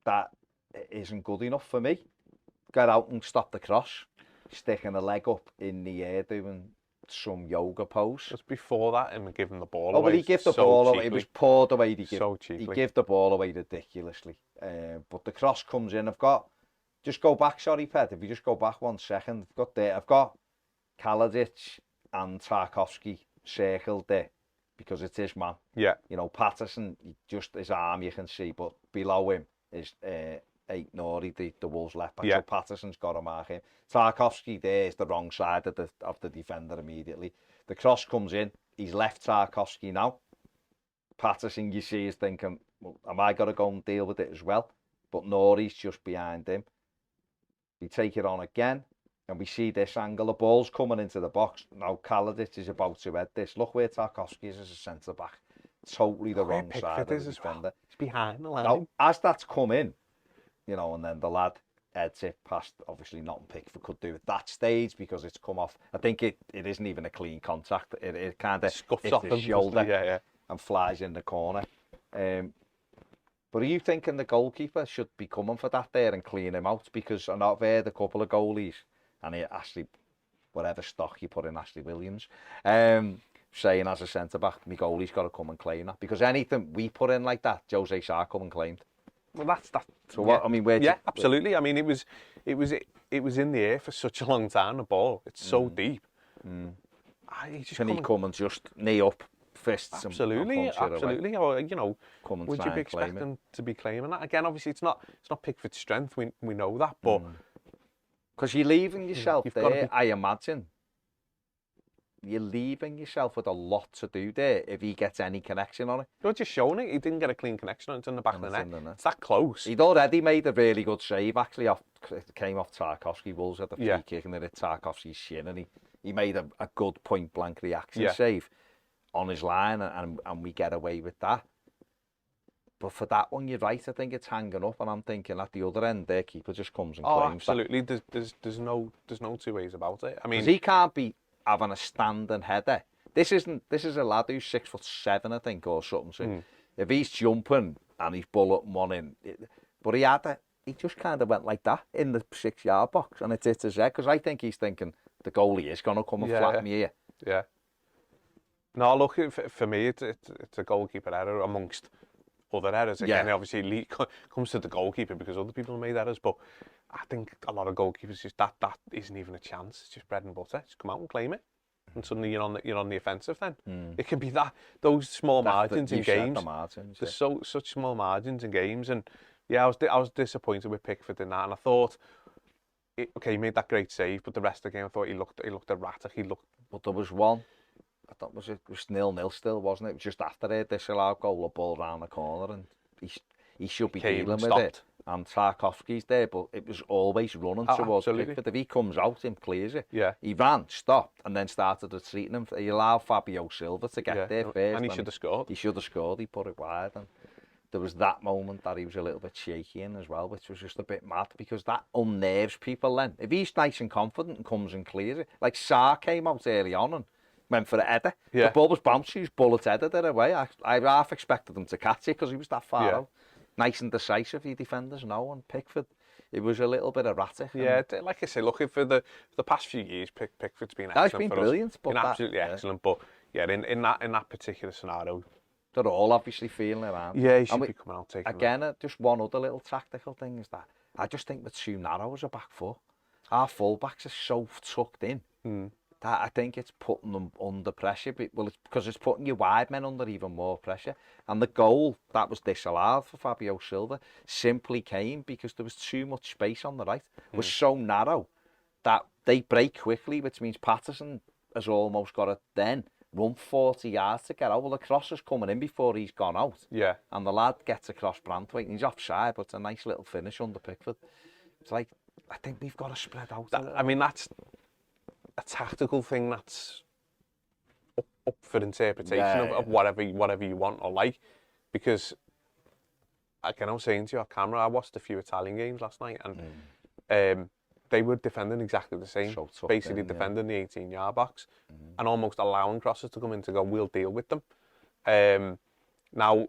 That isn't good enough for me. Get out and stop the cross, sticking a leg up in the air, doing some yoga pose. Just before that, him giving the ball away. Oh, but he gave the ball away. It was poor the way he gave. So cheaply. He gave the ball away ridiculously. But the cross comes in. Just go back, sorry, Ped. If you just go back 1 second, I've got Kaladic and Tarkovsky circled there because it's his man. Yeah. You know, Patterson, just his arm you can see, but below him is Nori, the Wolves left back. So Patterson's got to mark him. Tarkovsky there is the wrong side of the defender immediately. The cross comes in. He's left Tarkovsky now. Patterson, you see, is thinking, well, am I going to go and deal with it as well? But Nori's just behind him. We take it on again, and we see this angle. The ball's coming into the box. Now Kaladic is about to head this. Look where Tarkovsky is as a centre-back. Totally the wrong side of the defender. He's behind the line. Now, as that's come in, you know, and then the lad heads it past, obviously not Pickford could do at that stage because it's come off. I think it isn't even a clean contact. It kind of scuffs off his shoulder and flies in the corner. But are you thinking the goalkeeper should be coming for that there and clean him out? Because I've heard a couple of goalies, and Ashley, whatever stock you put in Ashley Williams, saying as a centre-back, my goalie's got to come and claim that. Because anything we put in like that, Jose Sarr come and claimed. Well, that's that. So what? I mean, absolutely. I mean, it was in the air for such a long time. The ball, it's so deep. Can he come and just knee up, fists? Absolutely. Or you know, would you be expecting to be claiming that again? Obviously, it's not Pickford's strength. We know that, but because you're leaving yourself there, I imagine. You're leaving yourself with a lot to do there if he gets any connection on it. You're just showing it. He didn't get a clean connection on it in the back of the net. It's that close. He'd already made a really good save, actually. It came off Tarkovsky. Wolves had the free kick and it hit Tarkovsky's shin, and he made a good point-blank reaction save on his line, and we get away with that. But for that one, you're right. I think it's hanging up, and I'm thinking at the other end, their keeper just comes and claims absolutely. There's no two ways about it. I mean, he can't be having a standing header. This is a lad who's 6'7", I think, or something. So if he's jumping and he's bulleting one in, but he just kind of went like that in the 6-yard box, and it's his head, because I think he's thinking the goalie is going to come and flatten me here. Yeah. No, look, for me, it's a goalkeeper error amongst other errors. Again, obviously, it comes to the goalkeeper because other people have made errors, but I think a lot of goalkeepers just that isn't even a chance. It's just bread and butter. Just come out and claim it, and suddenly you're on the offensive. Then it can be those small margins in games. There's such small margins in games, and I was disappointed with Pickford in that, and I thought, he made that great save, but the rest of the game I thought he looked erratic. But there was one. I thought it was 0-0 still, wasn't it? It was just after a disallowed goal, the ball round the corner, and he should be dealing with it. And Tarkovsky's there, but it was always running towards Pickford. If he comes out, him clears it. Yeah. He ran, stopped, and then started retreating him. He allowed Fabio Silva to get there first. And he should have scored. He should have scored. He put it wide. And there was that moment that he was a little bit shaky in as well, which was just a bit mad, because that unnerves people then. If he's nice and confident and comes and clears it, like Sarr came out early on and went for the header. The ball was bouncy, his bullet headed it away. I half expected him to catch it because he was that far out. Nice and decisive, the defenders know, and Pickford, it was a little bit erratic. Yeah, like I say, look, for the past few years, Pickford's been excellent. He's been brilliant. Been absolutely excellent, but in that particular scenario, they're all obviously feeling around. Yeah, he should be coming out taking again. Just one other little tactical thing is that I just think we're too narrow as a back four. Our full-backs are so tucked in. That I think it's putting them under pressure. Well, it's because it's putting your wide men under even more pressure. And the goal that was disallowed for Fabio Silva simply came because there was too much space on the right. It was so narrow that they break quickly, which means Patterson has almost got to then run 40 yards to get out. Well, the cross is coming in before he's gone out. Yeah. And the lad gets across Branthwaite and he's offside, but it's a nice little finish under Pickford. It's like, I think we've got to spread out. I mean, that's a tactical thing that's up for interpretation of whatever you want or like, because again, I was saying to you off camera, I watched a few Italian games last night, and they were defending exactly the same, basically defending the 18-yard box and almost allowing crosses to come in to go, we'll deal with them. Now,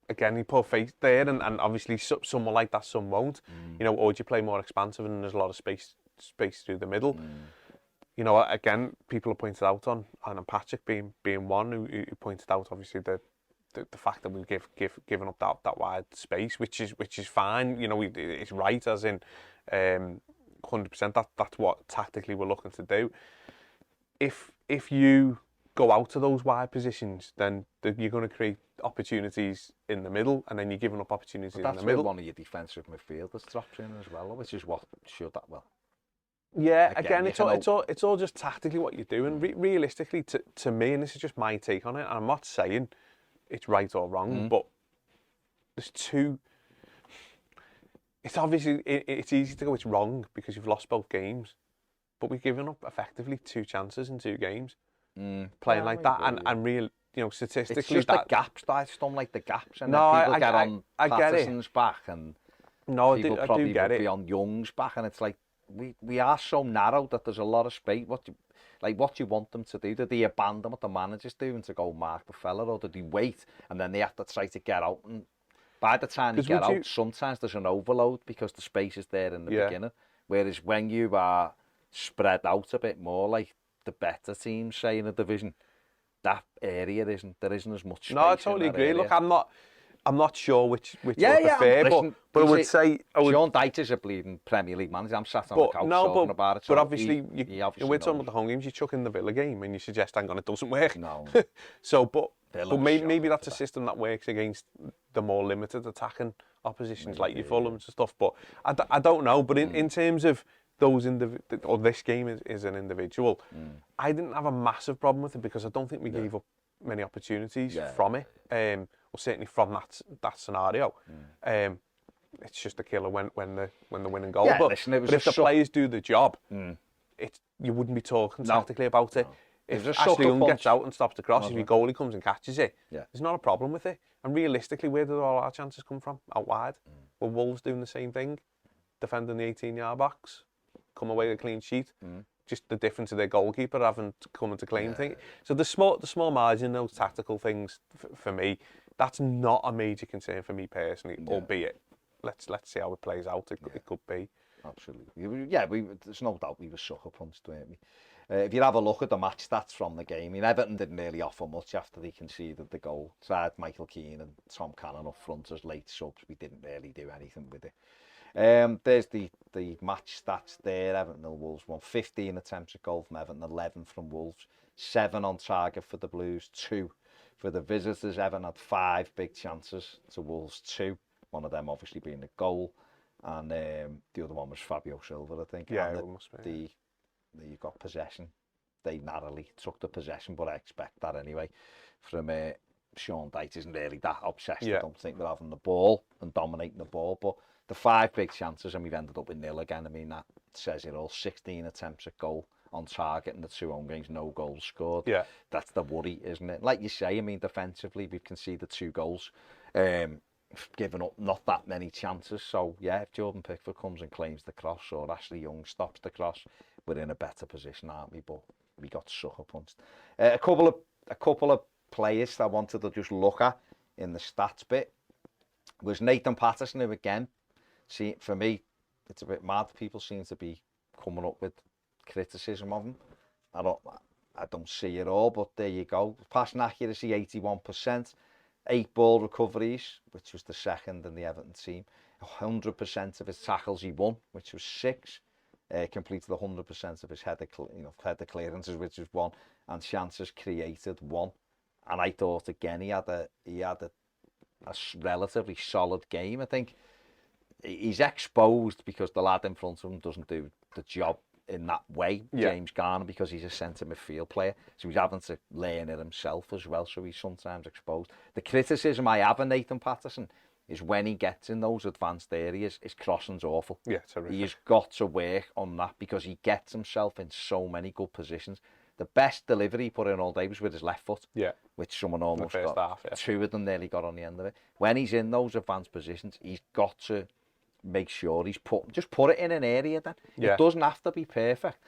again, he put faith there, and obviously some will like that, some won't. Or do you play more expansive and there's a lot of space through the middle? Again, people have pointed out on Patrick being one who pointed out obviously the fact that we've given up that wide space, which is fine. It's right, as in 100%. That's what tactically we're looking to do. If you go out to those wide positions, then you're going to create opportunities in the middle, and then you're giving up opportunities in the middle. That's where one of your defensive midfielders drops in as well, which is what should that well. Yeah, again, it's all just tactically what you do, and realistically, to me, and this is just my take on it, and I'm not saying it's right or wrong, but there's two. It's obviously it's easy to go it's wrong because you've lost both games, but we've given up effectively 2 chances in 2 games, playing like that, and real, statistically, it's just the gaps. I just don't like the gaps, and people get on Patterson's back, and people probably would be on Young's back, and it's like. We are so narrow that there's a lot of space. What do you want them to do? Do they abandon what the manager's doing to go mark the fella, or do they wait and then they have to try to get out? And by the time they get out, sometimes there's an overload because the space is there in the beginning. Whereas when you are spread out a bit more, like the better teams say in a division, that area there isn't as much space. No, I totally agree. Area. Look, I'm not sure which I prefer, but I would say... Sean Dyche is a bleeding Premier League manager. I'm sat on the couch talking about it. But obviously, we're talking about the home games, you chuck in the Villa game and you suggest, hang on, it doesn't work. No. But maybe that's a system that works against the more limited attacking oppositions like your Fulhams and stuff. But I don't know. But in terms of those or this game is an individual, I didn't have a massive problem with it because I don't think we gave up many opportunities from it. Or certainly from that scenario. It's just a killer when the winning goal. But if the players do the job, you wouldn't be talking tactically about it. if Ashley Young gets out and stops the cross, if your goalie comes and catches it, yeah. there's not a problem with it. And realistically, where did all our chances come from? Out wide. Were Wolves doing the same thing? Defending the 18-yard box, come away with a clean sheet. Just the difference of their goalkeeper having come to claim thing. So the small margin, those tactical things, for me, that's not a major concern for me personally, albeit let's see how it plays out. It could be. Absolutely. Yeah, there's no doubt we were sucker punched, weren't we? If you have a look at the match stats from the game, I mean, Everton didn't really offer much after they conceded the goal. So I had Michael Keane and Tom Cannon up front as late subs. We didn't really do anything with it. There's the match stats there. Everton and Wolves won 15 attempts at goal from Everton, 11 from Wolves, 7 on target for the Blues, 2 for the visitors. Everton had 5 big chances to Wolves 2. One of them obviously being the goal, and the other one was Fabio Silva, I think. Yeah, and it must be. You got possession. They narrowly took the possession, but I expect that anyway. From Sean Dyche isn't really that obsessed. I don't think they're having the ball and dominating the ball, but the 5 big chances, and we've ended up with nil again. I mean, that says it all. 16 attempts at goal on target in the 2 home games, no goals scored. Yeah. That's the worry, isn't it? Like you say, I mean, defensively, we've conceded 2 goals. Given up not that many chances. So, yeah, if Jordan Pickford comes and claims the cross, or Ashley Young stops the cross, we're in a better position, aren't we? But we got sucker punched. A couple of players that I wanted to just look at in the stats bit was Nathan Patterson, who again, for me, it's a bit mad. People seem to be coming up with criticism of him. I don't see it all, but there you go. Passing accuracy 81%, 8 ball recoveries, which was the second in the Everton team. 100% of his tackles he won, which was 6. Completed 100% of his header clearances, which was 1, and chances created 1. And I thought again he had a relatively solid game. I think he's exposed because the lad in front of him doesn't do the job in that way, James Garner, because he's a centre midfield player. So he's having to learn it himself as well, so he's sometimes exposed. The criticism I have of Nathan Patterson is when he gets in those advanced areas, his crossing's awful. Yeah, terrific. He's got to work on that because he gets himself in so many good positions. The best delivery he put in all day was with his left foot, which someone almost got. Half, 2 of them nearly got on the end of it. When he's in those advanced positions, he's got to make sure he's just put it in an area then. It doesn't have to be perfect.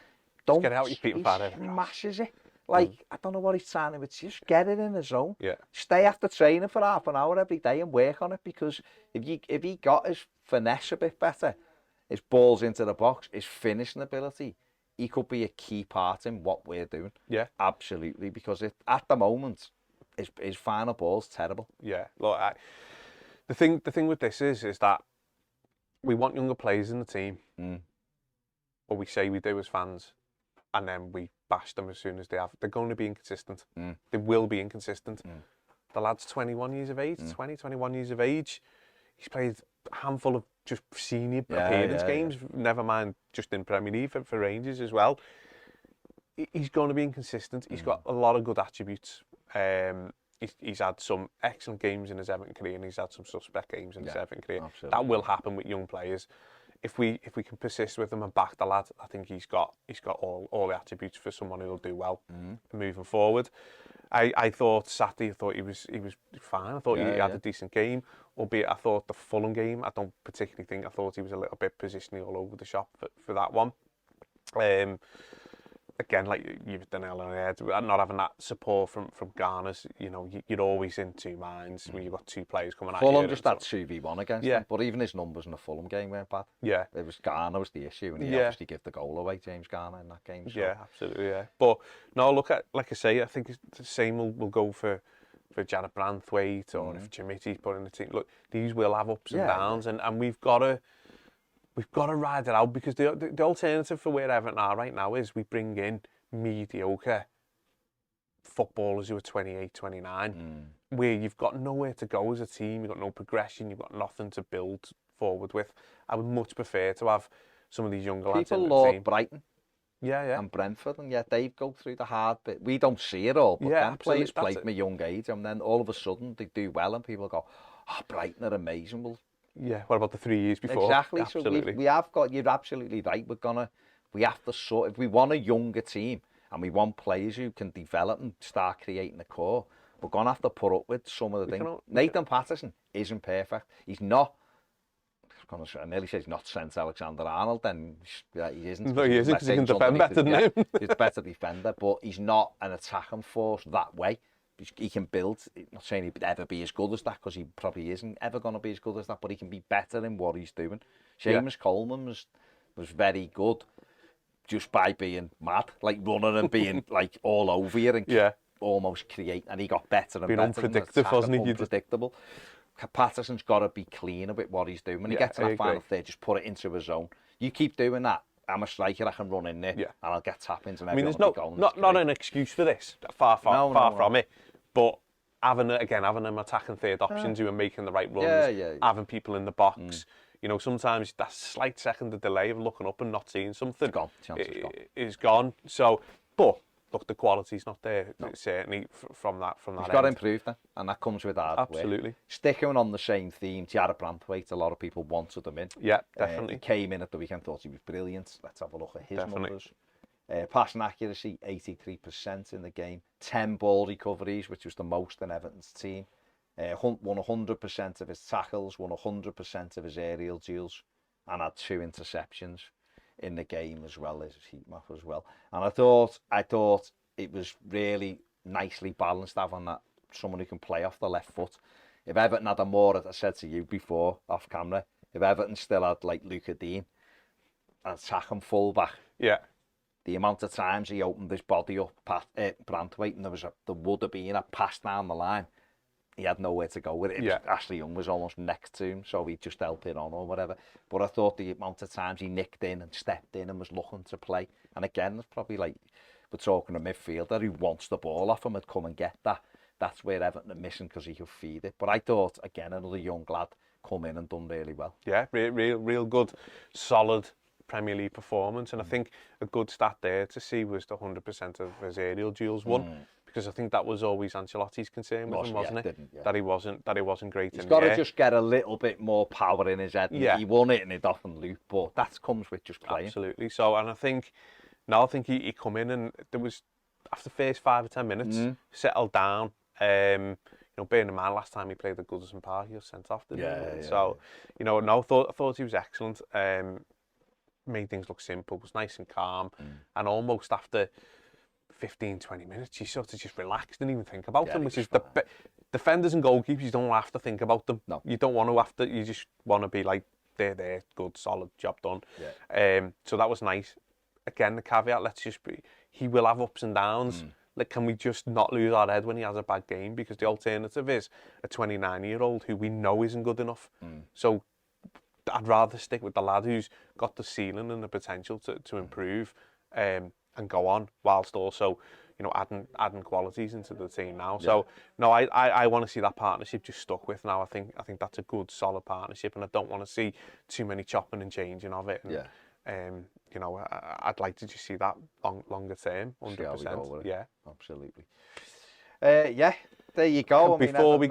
Just get out your feet and fire it. He smashes it. Like, I don't know what he's trying to do, just get it in the zone. Yeah. Stay after training for half an hour every day and work on it, because if he got his finesse a bit better, his balls into the box, his finishing ability, he could be a key part in what we're doing. Yeah. Absolutely, because at the moment, his final ball's terrible. Yeah. Look, the thing with this is that we want younger players in the team, or we say we do as fans, and then we bash them as soon as they have. They're going to be inconsistent. They will be inconsistent. The lad's 21 years of age, 21 years of age. He's played a handful of just senior appearance games, never mind just in Premier League for Rangers as well. He's going to be inconsistent. He's got a lot of good attributes. He's had some excellent games in his Everton career, and he's had some suspect games in his Everton career. Absolutely. That will happen with young players. If we can persist with him and back the lad, I think he's got all the attributes for someone who will do well moving forward. I thought Saturday, he was fine. I thought he had a decent game, albeit I thought the Fulham game, I don't particularly think, I thought he was a little bit positionally all over the shop for that one. Again, like you've done on the head, not having that support from Garner's, you're always in 2 minds when you've got 2 players coming at you. Fulham just had 2v1 against them, but even his numbers in the Fulham game weren't bad. Yeah. It was Garner was the issue, and he obviously gave the goal away, James Garner, in that game. So. Yeah, absolutely, yeah. But no, look at, like I say, I think the same will go for Jared Branthwaite, or if Jimmy's put in the team. Look, these will have ups and downs, and we've got to ride it out, because the alternative for where Everton are right now is we bring in mediocre footballers who are 28, 29, where you've got nowhere to go as a team, you've got no progression, you've got nothing to build forward with. I would much prefer to have some of these younger lads in the team. People love Brighton. Yeah. And Brentford, and they go through the hard bit. We don't see it all, but them players play from a young age, and then all of a sudden they do well, and people go, Brighton are amazing. Well, yeah, what about the 3 years before? Exactly. Absolutely. So we have got, you're absolutely right, we have to sort, if we want a younger team, and we want players who can develop and start creating a core. We're going to have to put up with some of the things. Nathan Patterson isn't perfect. He's not, I nearly said he's not Trent Alexander-Arnold, then he isn't. No, he isn't, because he can defend better than him. He's a better defender, but he's not an attacking force that way. He can build, I'm not saying he'd ever be as good as that, because he probably isn't ever going to be as good as that, but he can be better in what he's doing. Seamus Coleman was very good just by being mad, like running and being like all over you and almost create, and he got better and being better. Unpredictable, wasn't he? Unpredictable. Patterson's got to be cleaner with what he's doing. When he gets in that final third, just put it into his zone. You keep doing that, I'm a striker, I can run in there, and I'll get tap-ins and there's not an excuse for this, far from it, but having them attacking third options who are making the right runs, having people in the box, you know, sometimes that slight second of delay of looking up and not seeing something is gone. So, but look, the quality's not there, certainly from that He's got to improve that, and that comes with hard Absolutely. work. Sticking on the same theme, Jarrod Branthwaite, a lot of people wanted him in. Yeah, definitely. He came in at the weekend, thought he was brilliant. Let's have a look at his numbers. Passing accuracy, 83% in the game. 10 ball recoveries, which was the most in Everton's team. Won 100% of his tackles, won 100% of his aerial duels, and had 2 interceptions in the game as well as heat map as well. And I thought it was really nicely balanced having that someone who can play off the left foot. If Everton had a more, as I said to you before off camera, if Everton still had like Luca Dean, an attacking fullback, the amount of times he opened his body up past Branthwaite, and there would have been a pass down the line. He had nowhere to go with it. Ashley Young was almost next to him, so he'd just help it on or whatever. But I thought the amount of times he nicked in and stepped in and was looking to play. And again, it's probably like we're talking a midfielder who wants the ball off him and come and get that. That's where Everton are missing, because he could feed it. But I thought, again, another young lad come in and done really well. Yeah, real good, solid Premier League performance. And I think a good stat there to see was the 100% of his aerial duels won. Because I think that was always Ancelotti's concern with him, wasn't it? That he wasn't great in the air. He's got to just get a little bit more power in his head. He won it and it often looped, but that comes with just playing. Absolutely. So, and I think he come in, and there was, after the first 5 or 10 minutes, settled down. You know, bearing in mind last time he played at Goodison Park, he was sent off, didn't he? So, you know, I thought he was excellent. Made things look simple, was nice and calm, and almost after 15-20 minutes, you sort of just relaxed, didn't even think about them, which is the defenders and goalkeepers, you don't have to think about them. No. You don't want to have to, you just want to be like, they're there, good, solid, job done. So that was nice. Again, the caveat, he will have ups and downs. Like, can we just not lose our head when he has a bad game? Because the alternative is a 29-year-old who we know isn't good enough. So I'd rather stick with the lad who's got the ceiling and the potential to improve and go on, whilst also, you know, adding qualities into the team now. So no, I want to see that partnership just stuck with now. I think that's a good, solid partnership, and I don't want to see too many chopping and changing of it. And, you know, I'd like to just see that longer term, 100%. Yeah, absolutely. There you go. Before we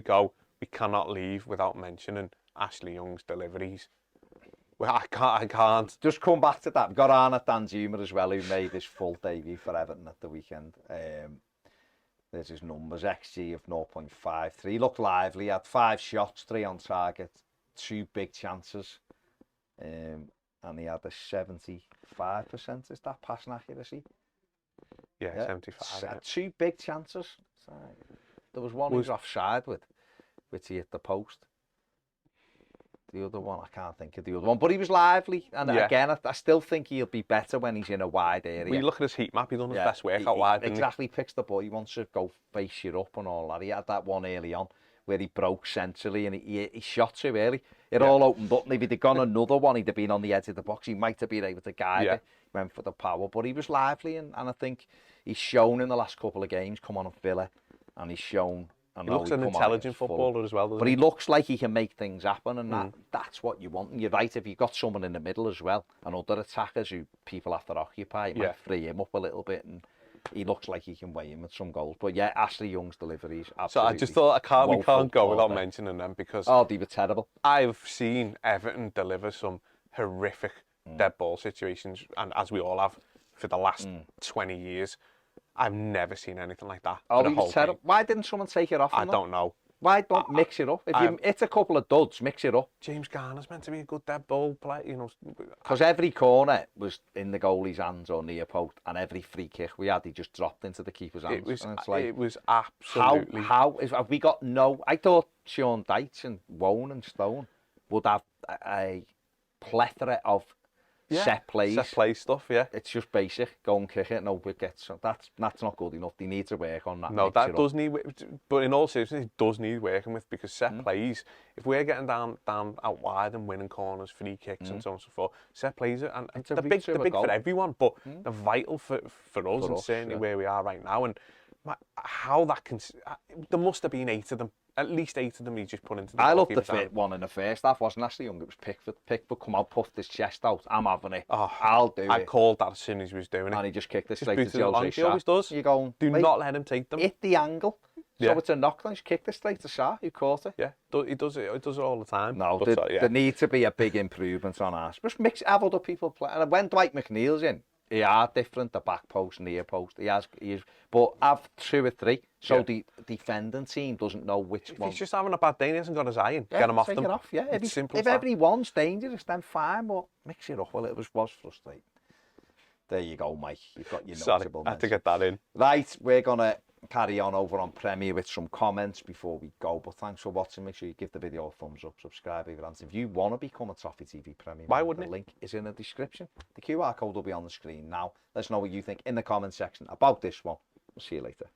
go, we cannot leave without mentioning Ashley Young's deliveries. Well, I can't. Just come back to that. We've got Arnott Danjuma as well, who made his full debut for Everton at the weekend. There's his numbers, XG of 0.53. He looked lively. He had 5 shots, 3 on target, 2 big chances. And he had a 75%, is that passing accuracy? Yeah, 75. 2 big chances. So, there was one he was offside with, which he hit the post. The other one, I can't think of the other one, but he was lively. And again, I still think he'll be better when he's in a wide area. When you look at his heat map, he's done his best work out wide. Exactly, picks the ball. He wants to go face you up and all that. He had that one early on where he broke centrally and he shot too early. It all opened up. And if he'd have gone another one, he'd have been on the edge of the box. He might have been able to guide it. Went for the power, but he was lively, and I think he's shown in the last couple of games, come on at Villa, and he's shown. He looks an intelligent footballer as well, doesn't he? But he looks like he can make things happen, and that's what you want. And you're right, if you've got someone in the middle as well, and other attackers who people have to occupy, it might free him up a little bit, and he looks like he can weigh in with some goals. But yeah, Ashley Young's deliveries, absolutely. So I just thought we can't go without mentioning them, because they were terrible. I've seen Everton deliver some horrific dead ball situations, and as we all have, for the last 20 years. I've never seen anything like that. Oh, it was terrible. Why didn't someone take it off? I don't know. Why don't mix it up? If you hit a couple of duds, mix it up. James Garner's meant to be a good dead ball player, you know. Because every corner was in the goalie's hands or near post, and every free kick we had, he just dropped into the keeper's hands. It was absolutely... Have we got no... I thought Sean Dyche and Wone and Stone would have a plethora of set plays. Set play stuff, yeah. It's just basic. Go and kick it, no wickets. That's not good enough. They need to work on that. No, that does need... But in all seriousness, it does need working with, because set plays, if we're getting down out wide and winning corners, free kicks and so on and so forth, set plays, and they're big for everyone, but they're vital for us, and certainly where we are right now. And how that can... There must have been 8 of them. At least 8 of them he just put into the... I loved the fit one in the first half. Wasn't Ashley Young? It was Pickford. Pickford come out, puffed his chest out. I'm having it. Oh, I'll do it. I called that as soon as he was doing it. And he just kicked it straight to Jose. He always does. You're going... Do not let him take them. Hit the angle. So it's a knockdown. He's kicked it straight to Shah, who caught it. Yeah, he does it all the time. No, there needs to be a big improvement on us. Just have other people play. And when Dwight McNeil's in, he are different, the back post, near post. He is, but have 2 or 3, so the defending team doesn't know which one. If he's just having a bad day and he hasn't got his eye in, get him off them. Take it off, yeah. If everyone's dangerous, then fine, but mix it up. Well, it was frustrating. There you go, Mike. You've got your notable. I had to get that in. Right, we're going to carry on over on Premier with some comments before we go, but thanks for watching. Make sure you give the video a thumbs up, subscribe if you want to become a Toffee TV Premier. Why wouldn't the link is in the description. The QR code will be on the screen now. Let us know what you think in the comment section about this one. We'll see you later.